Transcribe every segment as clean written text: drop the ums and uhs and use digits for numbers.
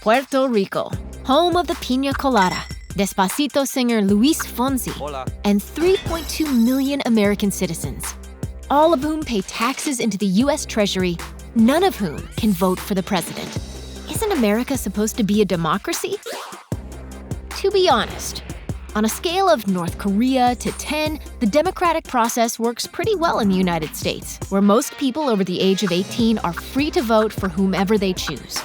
Puerto Rico, home of the Piña Colada, Despacito singer Luis Fonsi, Hola. and 3.2 million American citizens, all of whom pay taxes into the U.S. Treasury, none of whom can vote for the president. Isn't America supposed to be a democracy? To be honest, on a scale of North Korea to 10, the democratic process works pretty well in the United States, where most people over the age of 18 are free to vote for whomever they choose.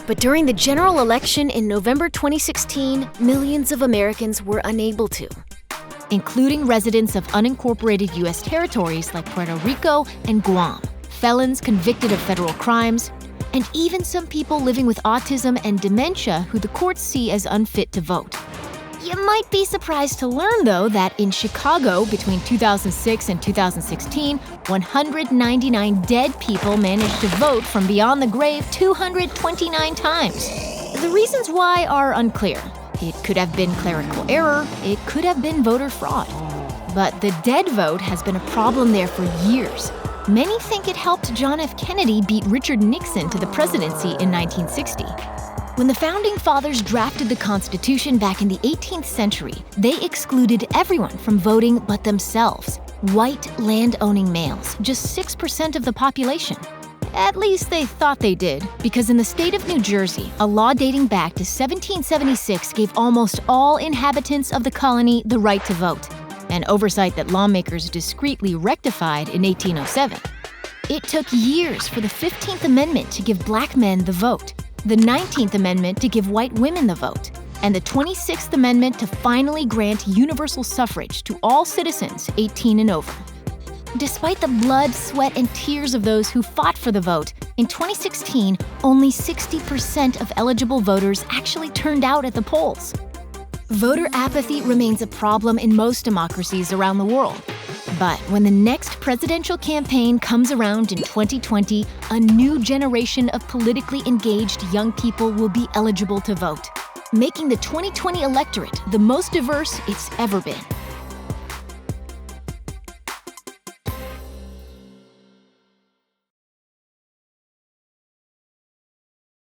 But during the general election in November 2016, millions of Americans were unable to, including residents of unincorporated U.S. territories like Puerto Rico and Guam, felons convicted of federal crimes, and even some people living with autism and dementia who the courts see as unfit to vote. You might be surprised to learn, though, that in Chicago between 2006 and 2016, 199 dead people managed to vote from beyond the grave 229 times. The reasons why are unclear. It could have been clerical error, it could have been voter fraud. But the dead vote has been a problem there for years. Many think it helped John F. Kennedy beat Richard Nixon to the presidency in 1960. When the Founding Fathers drafted the Constitution back in the 18th century, they excluded everyone from voting but themselves, white land-owning males, just 6% of the population. At least they thought they did, because in the state of New Jersey, a law dating back to 1776 gave almost all inhabitants of the colony the right to vote, an oversight that lawmakers discreetly rectified in 1807. It took years for the 15th Amendment to give black men the vote, the 19th Amendment to give white women the vote, and the 26th Amendment to finally grant universal suffrage to all citizens 18 and over. Despite the blood, sweat, and tears of those who fought for the vote, in 2016, only 60% of eligible voters actually turned out at the polls. Voter apathy remains a problem in most democracies around the world. But when the next presidential campaign comes around in 2020, a new generation of politically engaged young people will be eligible to vote, making the 2020 electorate the most diverse it's ever been.